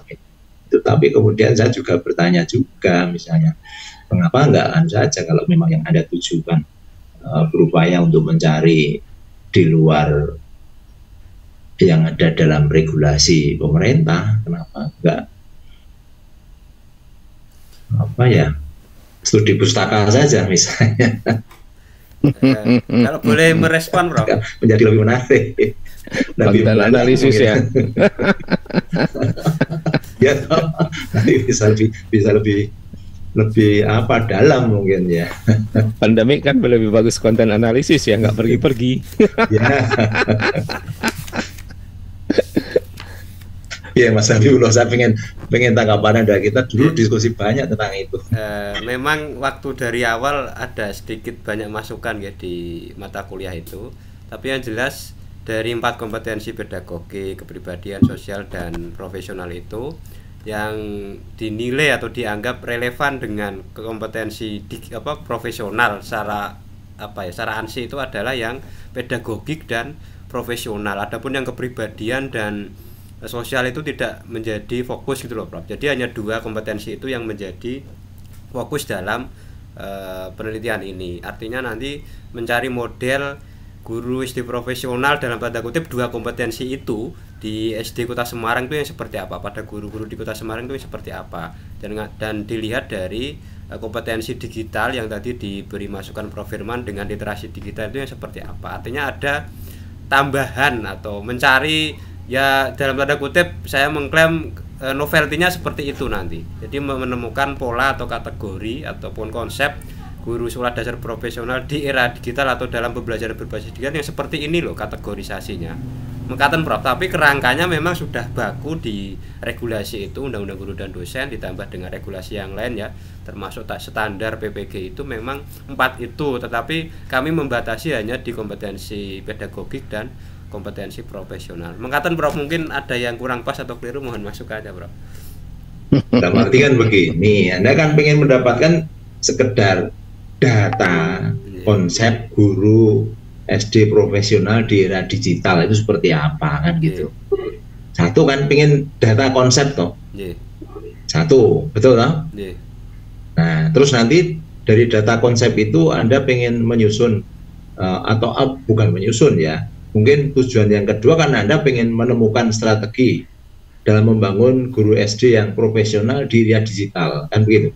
itu. Tapi kemudian saya juga bertanya juga, misalnya mengapa enggak saja kalau memang yang Anda tujukan berupaya untuk mencari di luar yang ada dalam regulasi pemerintah, kenapa enggak apa ya, studi pustaka saja misalnya. Kalau boleh merespon, Bro, menjadi lebih menarik, lebih analisis ya. Ya, nanti bisa lebih apa dalam mungkin ya. Pandemi kan lebih bagus konten analisis ya, nggak pergi-pergi. Ya. Ya Mas Habibullah, saya pengen tanggapan Anda. Kita dulu diskusi banyak tentang itu. Memang waktu dari awal ada sedikit banyak masukan ya di mata kuliah itu. Tapi yang jelas dari 4 kompetensi pedagogi, kepribadian, sosial, dan profesional itu yang dinilai atau dianggap relevan dengan kompetensi profesional secara ANSI itu adalah yang pedagogik dan profesional. Adapun yang kepribadian dan sosial itu tidak menjadi fokus gitu loh, Prof. Jadi hanya 2 kompetensi itu yang menjadi fokus dalam penelitian ini. Artinya nanti mencari model guru SD profesional dalam tanda kutip 2 kompetensi itu di SD Kota Semarang itu yang seperti apa, pada guru-guru di Kota Semarang itu yang seperti apa, dan dilihat dari kompetensi digital yang tadi diberi masukan Prof. Firman dengan literasi digital itu yang seperti apa. Artinya ada tambahan atau mencari, ya dalam tanda kutip saya mengklaim novelty-nya seperti itu nanti. Jadi menemukan pola atau kategori ataupun konsep guru sekolah dasar profesional di era digital atau dalam pembelajaran berbasis digital yang seperti ini loh kategorisasinya. Mengatakan Prof, tapi kerangkanya memang sudah baku di regulasi itu, Undang-Undang Guru dan Dosen ditambah dengan regulasi yang lain ya, termasuk standar PPG itu memang 4 itu, tetapi kami membatasi hanya di kompetensi pedagogik dan kompetensi profesional. Mengatakan Prof, mungkin ada yang kurang pas atau keliru, mohon masukan aja Prof. Dalam arti kan begini, Anda kan pengen mendapatkan sekedar data konsep guru SD profesional di era digital itu seperti apa kan gitu. Satu kan pengen data konsep toh. Satu, betul toh? Nah, terus nanti dari data konsep itu Anda pengen menyusun atau bukan menyusun ya. Mungkin tujuan yang kedua kan Anda pengen menemukan strategi dalam membangun guru SD yang profesional di era digital, kan begitu?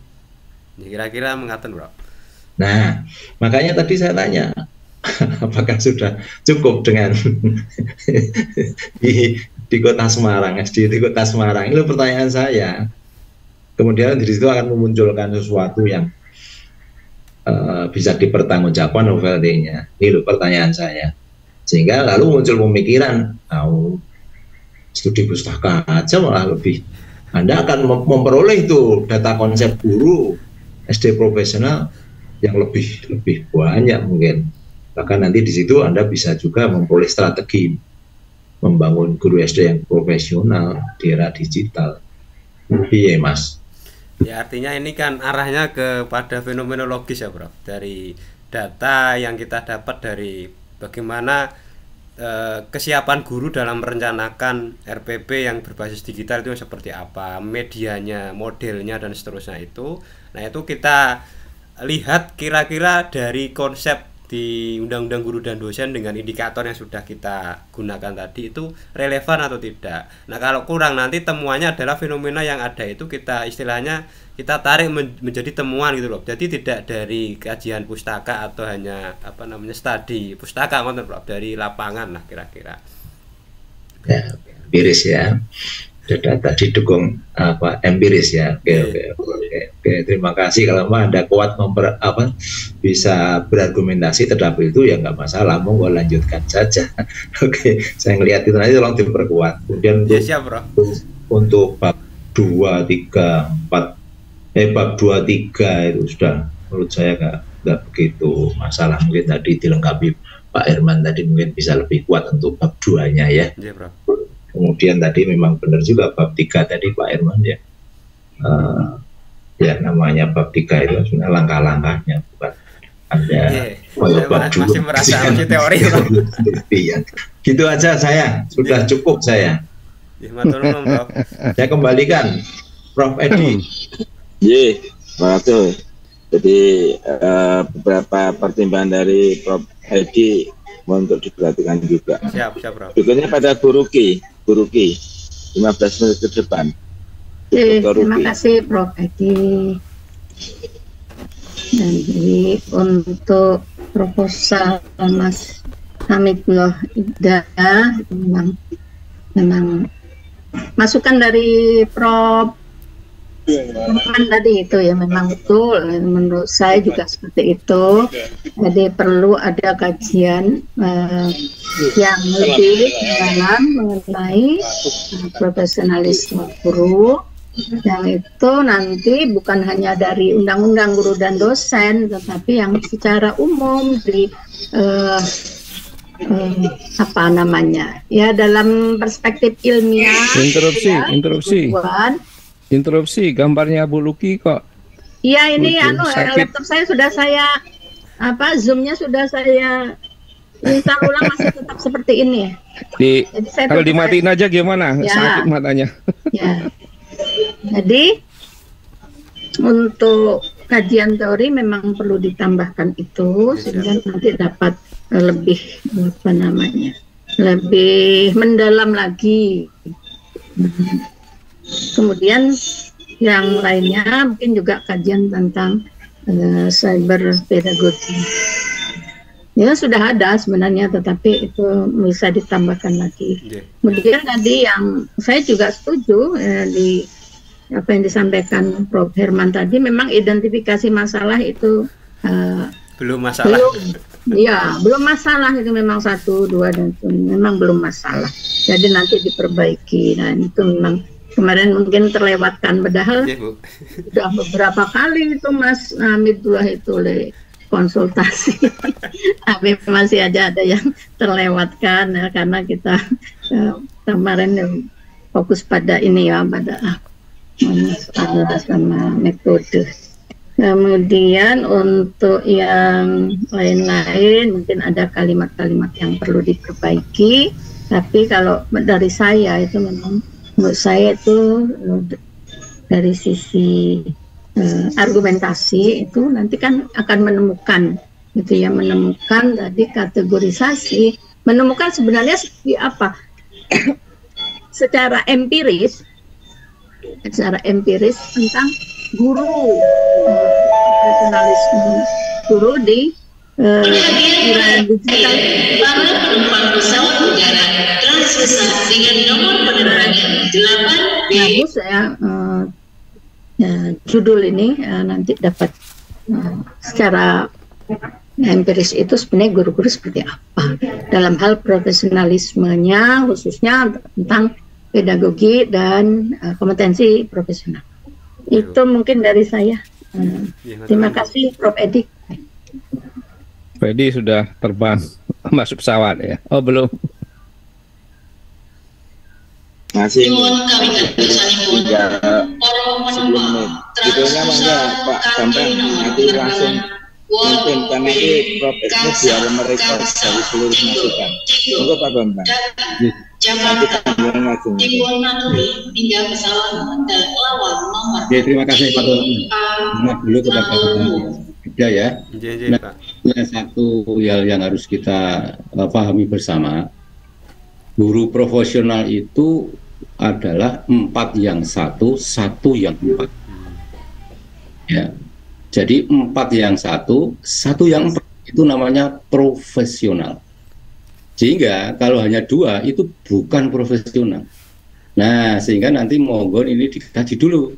Kira-kira mengatakan Bro. Nah, makanya tadi saya tanya, apakah sudah cukup dengan di Kota Semarang, SD di Kota Semarang? Itu pertanyaan saya. Kemudian di situ akan memunculkan sesuatu yang bisa dipertanggungjawabkan novelty-nya. Ini loh pertanyaan saya. Sehingga lalu muncul pemikiran, studi pustaka aja malah lebih. Anda akan memperoleh itu data konsep guru SD profesional yang lebih banyak mungkin. Bahkan nanti di situ Anda bisa juga memperoleh strategi membangun guru SD yang profesional di era digital. Iya Mas. Ya artinya ini kan arahnya kepada fenomenologis ya Prof. Dari data yang kita dapat dari bagaimana kesiapan guru dalam merencanakan RPP yang berbasis digital itu seperti apa, medianya, modelnya dan seterusnya itu. Nah itu kita lihat kira-kira dari konsep di Undang-Undang Guru dan Dosen dengan indikator yang sudah kita gunakan tadi itu relevan atau tidak. Nah, kalau kurang nanti temuannya adalah fenomena yang ada itu kita istilahnya kita tarik menjadi temuan gitu loh. Jadi tidak dari kajian pustaka atau hanya studi pustaka Prof, dari lapangan lah kira-kira. Ya, empiris ya. Data didukung empiris ya. Oke. Terima kasih. Kalau Anda kuat bisa berargumentasi terhadap itu ya nggak masalah, monggo lanjutkan saja. Oke, saya ngelihat itu nanti tolong diperkuat. Kemudian siap, Bro. Untuk bab 2, 3, 4 bab 2, 3 itu sudah menurut saya nggak begitu masalah. Mungkin tadi dilengkapi Pak Herman tadi mungkin bisa lebih kuat untuk bab 2-nya ya. Iya, Bro. Kemudian tadi memang benar juga bab 3 tadi Pak Herman ya. Ya namanya bab 3 itu sebenarnya langkah-langkahnya, bukan Anda masih merasa teori. Ya. Gitu aja saya, sudah cukup saya. Saya kembalikan Prof Edi. Betul. Jadi beberapa pertimbangan dari Prof Edi untuk diperhatikan juga. Siap, Prof. Berikutnya pada Guru Ki 15 menit ke depan. Terima kasih Prof Edi. Jadi untuk proposal Mas Hamidullah Ida memang masukan dari Prof tadi itu ya memang betul, menurut saya juga seperti itu. Jadi perlu ada kajian yang lebih dalam mengenai profesionalisme guru, yang itu nanti bukan hanya dari Undang-Undang Guru dan Dosen, tetapi yang secara umum di dalam perspektif ilmiah. Interupsi, gambarnya Bu Luki kok. Iya, ini laptop saya sudah Zoom-nya sudah saya install ulang, masih tetap seperti ini. Kalau dimatiin aja gimana? Ya. Sakit matanya. Ya. Jadi untuk kajian teori memang perlu ditambahkan itu sehingga nanti dapat lebih lebih mendalam lagi. Kemudian yang lainnya mungkin juga kajian tentang cyber pedagogi. Ya sudah ada sebenarnya, tetapi itu bisa ditambahkan lagi. Kemudian tadi yang saya juga setuju di apa yang disampaikan Prof Herman tadi, memang identifikasi masalah itu belum masalah. Belum masalah, itu memang 1, 2 dan itu memang belum masalah. Jadi nanti diperbaiki. Nah itu memang kemarin mungkin terlewatkan, padahal sudah beberapa kali itu Mas Hamidullah itu konsultasi, tapi masih ada yang terlewatkan ya, karena kita kemarin fokus pada ini ya, pada sama metode. Kemudian untuk yang lain-lain mungkin ada kalimat-kalimat yang perlu diperbaiki, tapi kalau dari saya itu memang menurut saya itu dari sisi argumentasi itu nanti kan akan menemukan gitu ya, menemukan tadi kategorisasi, menemukan sebenarnya seperti apa secara empiris tentang guru, profesionalisme guru di era digital. Dengan nomor penerbangan 8B. Bagus ya, judul ini nanti dapat secara empiris itu sebenarnya guru-guru seperti apa dalam hal profesionalismenya, khususnya tentang pedagogi dan kompetensi profesional. Itu mungkin dari saya. Terima kasih Prof Edi. Prof Edi sudah terbang masuk pesawat ya? Oh belum. Masih 3 sebelum judulnya mangga Pak Bambang, nanti langsung mungkin karena nanti Prof Edi biar mereka dari seluruh masukan. Monggo Pak Bambang. Terima kasih Pak Bambang. Dulu kepada Ya. Nah, satu yang harus kita pahami bersama, guru profesional itu adalah 4 yang 1, 1 yang 4. Ya. Jadi 4 yang 1, 1 yang 4 itu namanya profesional. Sehingga kalau hanya 2 itu bukan profesional. Nah, sehingga nanti monggo ini dikaji dulu.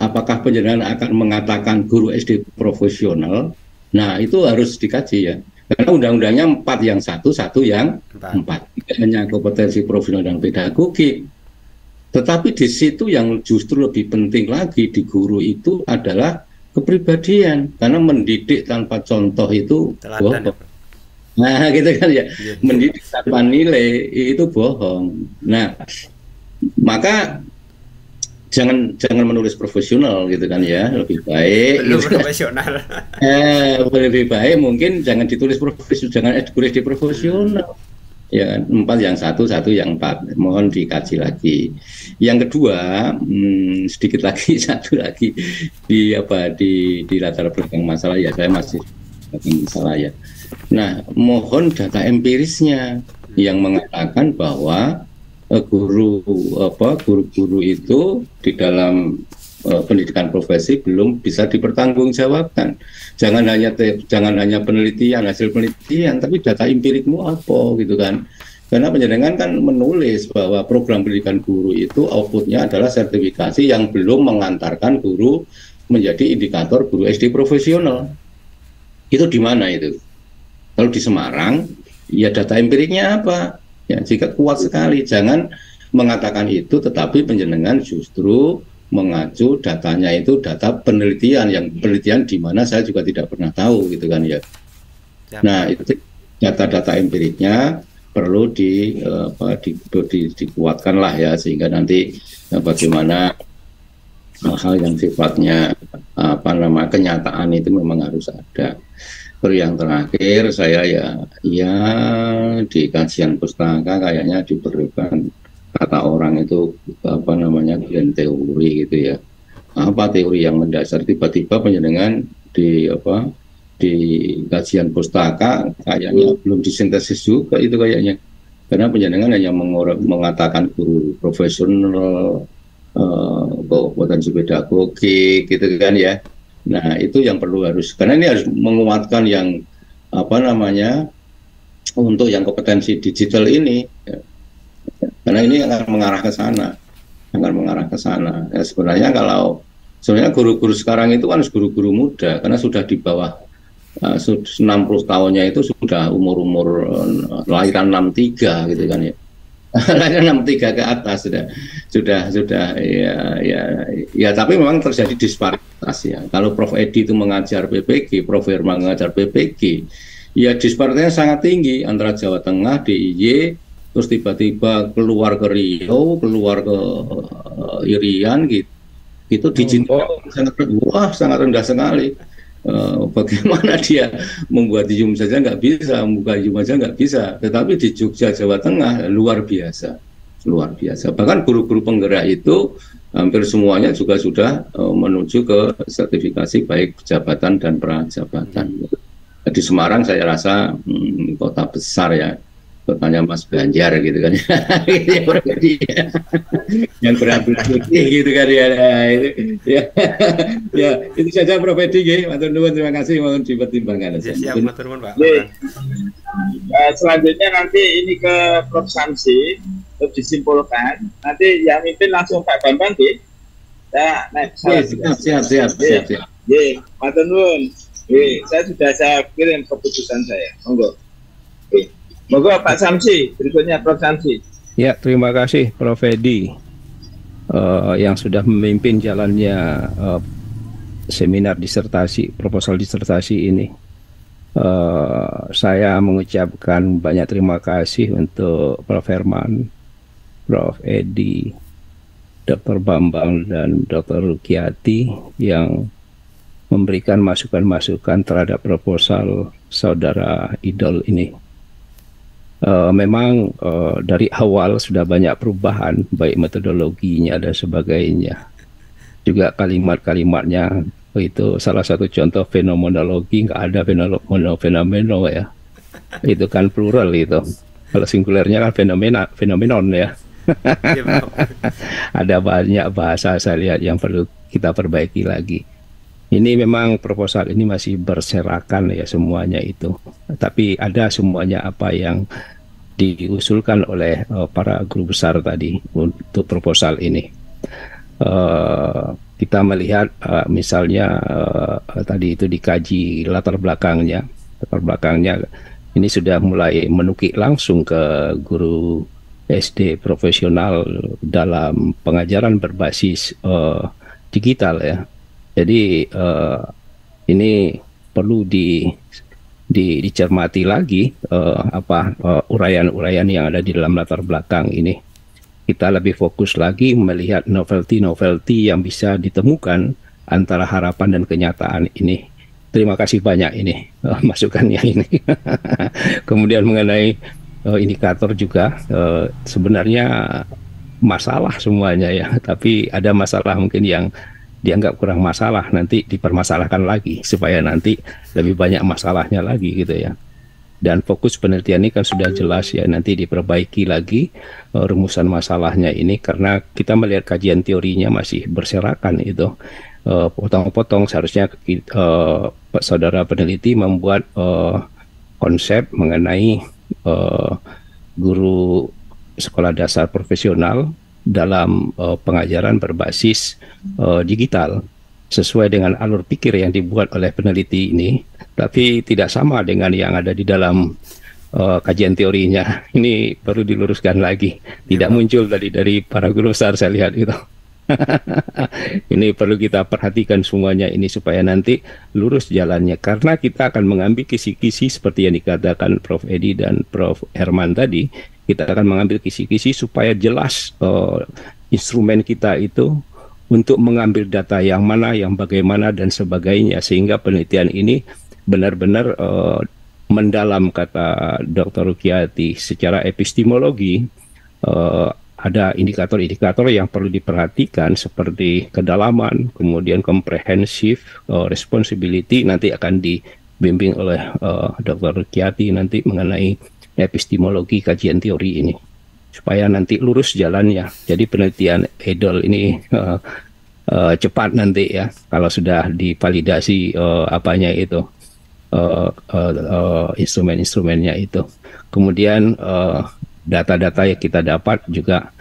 Apakah penjenengan akan mengatakan guru SD profesional? Nah, itu harus dikaji ya. Karena undang-undangnya 4 yang 1, 1 yang 4. Tidak hanya kompetensi profesional dan pedagogik. Tetapi di situ yang justru lebih penting lagi di guru itu adalah kepribadian. Karena mendidik tanpa contoh itu bohong. Nah, gitu kan ya. Mendidik tanpa nilai itu bohong. Nah, maka jangan menulis profesional gitu kan ya, lebih baik belum gitu. Profesional. Lebih baik mungkin jangan ditulis profesional, jangan ditulis di profesional. Ya kan, 4 yang 1, 1 yang 4. Mohon dikaji lagi. Yang kedua, sedikit lagi, satu lagi di latar belakang masalah ya, saya masih masalah ya. Nah, mohon data empirisnya yang mengatakan bahwa guru-guru itu di dalam pendidikan profesi belum bisa dipertanggungjawabkan. Jangan hanya penelitian, hasil penelitian, tapi data empirikmu apa gitu kan. Karena penjenengan kan menulis bahwa program pendidikan guru itu outputnya adalah sertifikasi yang belum mengantarkan guru menjadi indikator guru SD profesional. Itu di mana itu? Kalau di Semarang, ya data empiriknya apa? Ya, jika kuat sekali, jangan mengatakan itu, tetapi penjenengan justru mengacu datanya itu data penelitian, yang penelitian di mana saya juga tidak pernah tahu gitu kan ya. Nah, itu data-data empiriknya perlu dikuatkan lah ya, sehingga nanti bagaimana hal-hal yang sifatnya kenyataan itu memang harus ada. Yang terakhir saya ya di kajian pustaka kayaknya diperlukan kata orang itu grand teori gitu ya. Apa teori yang mendasar, tiba-tiba penjenengan di kajian pustaka kayaknya belum disintesis juga itu kayaknya. Karena penjenengan hanya mengatakan guru profesional, kompetensi pedagogik gitu kan ya. Nah, itu yang perlu karena ini harus menguatkan yang untuk yang kompetensi digital ini ya. Karena ini akan mengarah ke sana, Ya, sebenarnya guru-guru sekarang itu kan guru-guru muda, karena sudah di bawah 60 tahunnya itu sudah umur lahiran 63 gitu kan ya. Lahiran 63 ke atas sudah ya, tapi memang terjadi disparitas ya. Kalau Prof Edi itu mengajar PPG, Prof Herman mengajar PPG, ya disparitasnya sangat tinggi antara Jawa Tengah, DIY, terus tiba-tiba keluar ke Riau, keluar ke Irian gitu. Itu di Jinto sangat rendah sekali. Bagaimana dia membuat Zoom saja nggak bisa, membuka Zoom saja nggak bisa, tetapi di Jogja, Jawa Tengah luar biasa. Bahkan guru-guru penggerak itu hampir semuanya juga sudah menuju ke sertifikasi baik jabatan dan prajabatan. Di Semarang saya rasa kota besar ya, kotanya Mas Banjar gitu kan yang berambisi gitu kan ya. Ya itu saja Prof Edi, matur nuwun, terima kasih, mohon dipertimbangkan. Siap, matur nuwun Pak. Selanjutnya nanti ini ke Prof Samsi untuk disimpulkan. Nanti yang mimpin langsung Pak Bambang ya. Siap. Matur nuwun. Saya kirim keputusan saya. Monggo Pak Samsi, berikutnya Prof Samsi. Ya, terima kasih Prof Edi yang sudah memimpin jalannya seminar disertasi, proposal disertasi ini. Saya mengucapkan banyak terima kasih untuk Prof Herman, Prof Edi, Dr. Bambang, dan Dr. Rukiati yang memberikan masukan-masukan terhadap proposal saudara idol ini. Memang dari awal sudah banyak perubahan, baik metodologinya dan sebagainya. Juga kalimat-kalimatnya itu salah satu contoh fenomenologi, nggak ada fenomena ya. Itu kan plural itu. Kalau singularnya kan fenomenon ya. Ada banyak bahasa saya lihat yang perlu kita perbaiki lagi. Ini memang proposal ini masih berserakan ya semuanya itu. Tapi ada semuanya apa yang diusulkan oleh para guru besar tadi untuk proposal ini. Kita melihat misalnya tadi itu dikaji latar belakangnya ini sudah mulai menukik langsung ke guru SD profesional dalam pengajaran berbasis digital ya. Jadi ini perlu dicermati lagi uraian-uraian yang ada di dalam latar belakang ini. Kita lebih fokus lagi melihat novelty yang bisa ditemukan antara harapan dan kenyataan ini. Terima kasih banyak ini masukannya ini. Kemudian mengenai indikator juga sebenarnya masalah semuanya ya, tapi ada masalah mungkin yang dianggap kurang masalah, nanti dipermasalahkan lagi supaya nanti lebih banyak masalahnya lagi gitu ya. Dan fokus penelitian ini kan sudah jelas ya, nanti diperbaiki lagi rumusan masalahnya ini karena kita melihat kajian teorinya masih berserakan itu. Potong-potong seharusnya saudara peneliti membuat konsep mengenai guru sekolah dasar profesional dalam pengajaran berbasis digital sesuai dengan alur pikir yang dibuat oleh peneliti ini, tapi tidak sama dengan yang ada di dalam kajian teorinya. Ini perlu diluruskan lagi, tidak muncul dari para guru besar saya lihat itu. Ini perlu kita perhatikan semuanya ini supaya nanti lurus jalannya, karena kita akan mengambil kisi-kisi seperti yang dikatakan Prof. Edi dan Prof. Herman tadi. Kita akan mengambil kisi-kisi supaya jelas instrumen kita itu untuk mengambil data yang mana, yang bagaimana dan sebagainya, sehingga penelitian ini benar-benar mendalam, kata Dr. Rukyati, secara epistemologi. Ada indikator-indikator yang perlu diperhatikan seperti kedalaman, kemudian komprehensif, responsibility, nanti akan dibimbing oleh Dr. Rukyati nanti mengenai epistemologi kajian teori ini, supaya nanti lurus jalannya. Jadi penelitian EDOL ini cepat nanti ya, kalau sudah divalidasi apanya itu, instrumen-instrumennya itu. Kemudian data-data yang kita dapat juga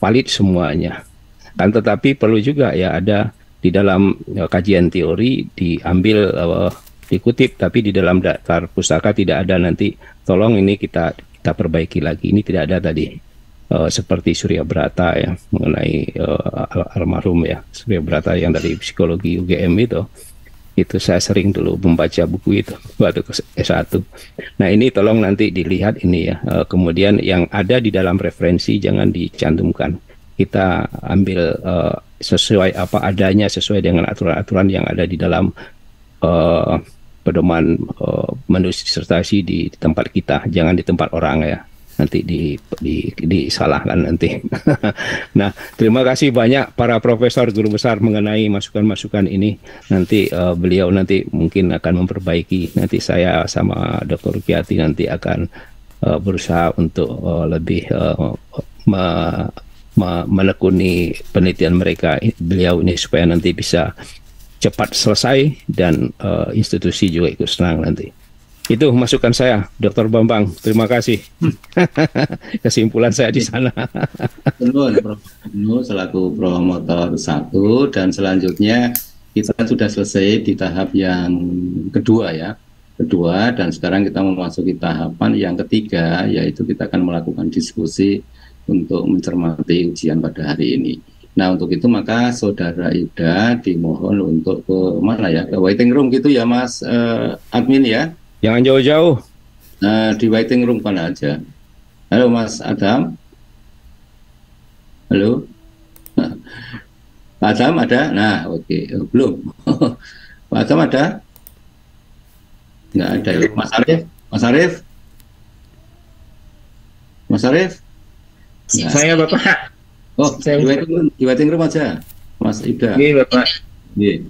valid semuanya. Kan tetapi perlu juga ya ada di dalam kajian teori diambil dikutip, tapi di dalam daftar pustaka tidak ada. Nanti tolong ini kita perbaiki lagi. Ini tidak ada tadi seperti Surya Brata ya, mengenai almarhum ya, Surya Brata yang dari psikologi UGM itu saya sering dulu membaca buku itu waktu S1. Nah ini tolong nanti dilihat ini ya. Kemudian yang ada di dalam referensi jangan dicantumkan. Kita ambil sesuai apa adanya, sesuai dengan aturan-aturan yang ada di dalam pedoman menulis disertasi di tempat kita, jangan di tempat orang ya. Nanti disalahkan nanti. Nah, terima kasih banyak para profesor guru besar mengenai masukan-masukan ini. Nanti beliau nanti mungkin akan memperbaiki. Nanti saya sama Dr. Rukyati nanti akan berusaha untuk lebih menekuni penelitian mereka, beliau ini, supaya nanti bisa cepat selesai dan institusi juga ikut senang nanti. Itu masukan saya, Dr. Bambang. Terima kasih. Kesimpulan saya di sana. Prof. Selaku promotor 1, dan selanjutnya kita sudah selesai di tahap yang kedua ya. Kedua, dan sekarang kita memasuki tahapan yang ketiga, yaitu kita akan melakukan diskusi untuk mencermati ujian pada hari ini. Nah, untuk itu maka Saudara Ida dimohon untuk ke mana ya? Ke waiting room gitu ya, Mas admin ya. Jangan jauh-jauh. Nah, di waiting room kan aja. Halo Mas Adam. Halo. Pak Adam ada? Nah, oke. Belum. Pak Adam ada? Nggak ada ya. Mas Arief? Mas Arief? Mas Arief? Nah. Saya Bapak. Oh, di waiting room aja. Mas Ida. Iya Bapak. Iya.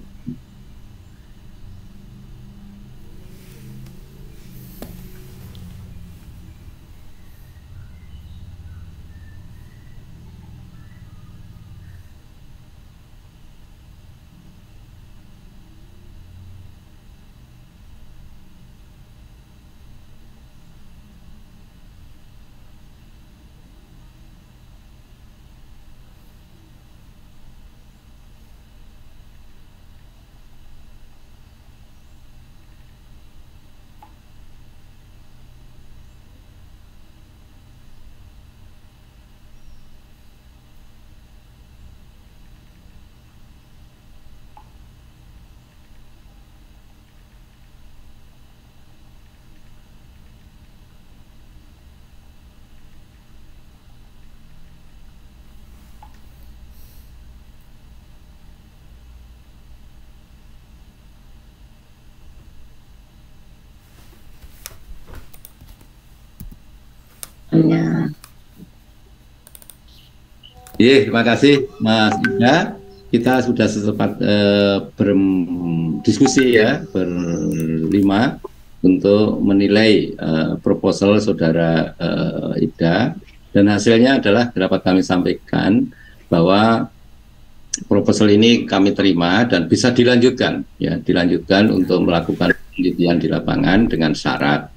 Ya. Terima kasih Mas Ida. Kita sudah sempat berdiskusi ya berlima untuk menilai proposal saudara Ida, dan hasilnya adalah dapat kami sampaikan bahwa proposal ini kami terima dan bisa dilanjutkan untuk melakukan penelitian di lapangan dengan syarat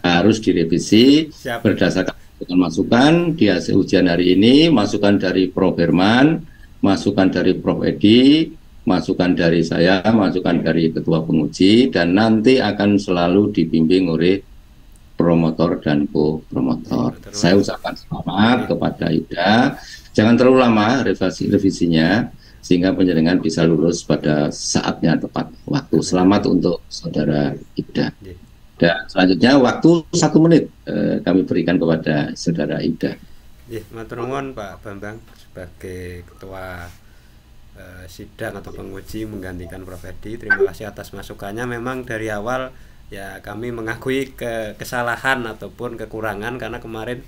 harus direvisi berdasarkan masukan di hasil ujian hari ini, masukan dari Prof. Herman, masukan dari Prof. Edi, masukan dari saya, masukan dari ketua penguji, dan nanti akan selalu dibimbing oleh promotor dan co-promotor. Saya ucapkan selamat kepada Ida. Jangan terlalu lama revisinya, sehingga penjaringan bisa lulus pada saatnya tepat waktu. Selamat untuk saudara Ida. Dan selanjutnya waktu 1 menit kami berikan kepada saudara Ida. Matur nuwun Pak Bambang sebagai ketua sidang atau penguji menggantikan Prof. Edi. Terima kasih atas masukannya. Memang dari awal ya kami mengakui kesalahan ataupun kekurangan, karena kemarin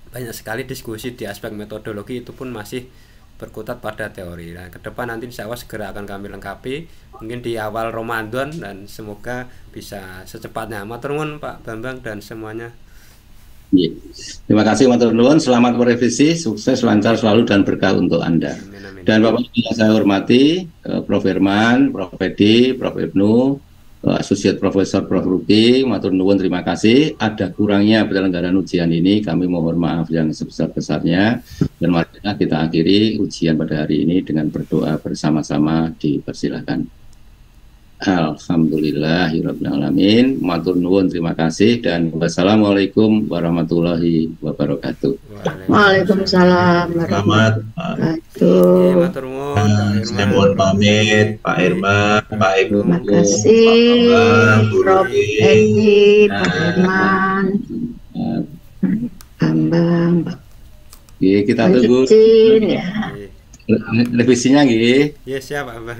banyak sekali diskusi di aspek metodologi, itu pun masih berkutat pada teori. Nah, ke depan nanti insya Allah segera akan kami lengkapi, mungkin di awal Ramadan, dan semoga bisa secepatnya. Matur nuwun Pak Bambang dan semuanya. Terima kasih matur nuwun, selamat merevisi, sukses, lancar selalu dan berkah untuk Anda. Amin, amin. Dan Bapak yang saya hormati, Prof. Herman, Prof. Edi, Prof. Ibnu, Associate Profesor Prof. Ruki, matur nuwun, terima kasih. Ada kurangnya penyelenggaraan ujian ini, kami mohon maaf yang sebesar-besarnya, dan mari kita akhiri ujian pada hari ini dengan berdoa bersama-sama. Dipersilakan. Alhamdulillahirrahmanirrahim. Matur nuwun, terima kasih, dan wassalamualaikum warahmatullahi wabarakatuh. Waalaikumsalam Selamat. Matur nuwun. Saya mohon pamit Pak Herman, Pak Ibnu. Terima kasih Prof. Edi, Pak Herman, Bambang. Kita tunggu ya. revisinya. Siap Pak Bambang.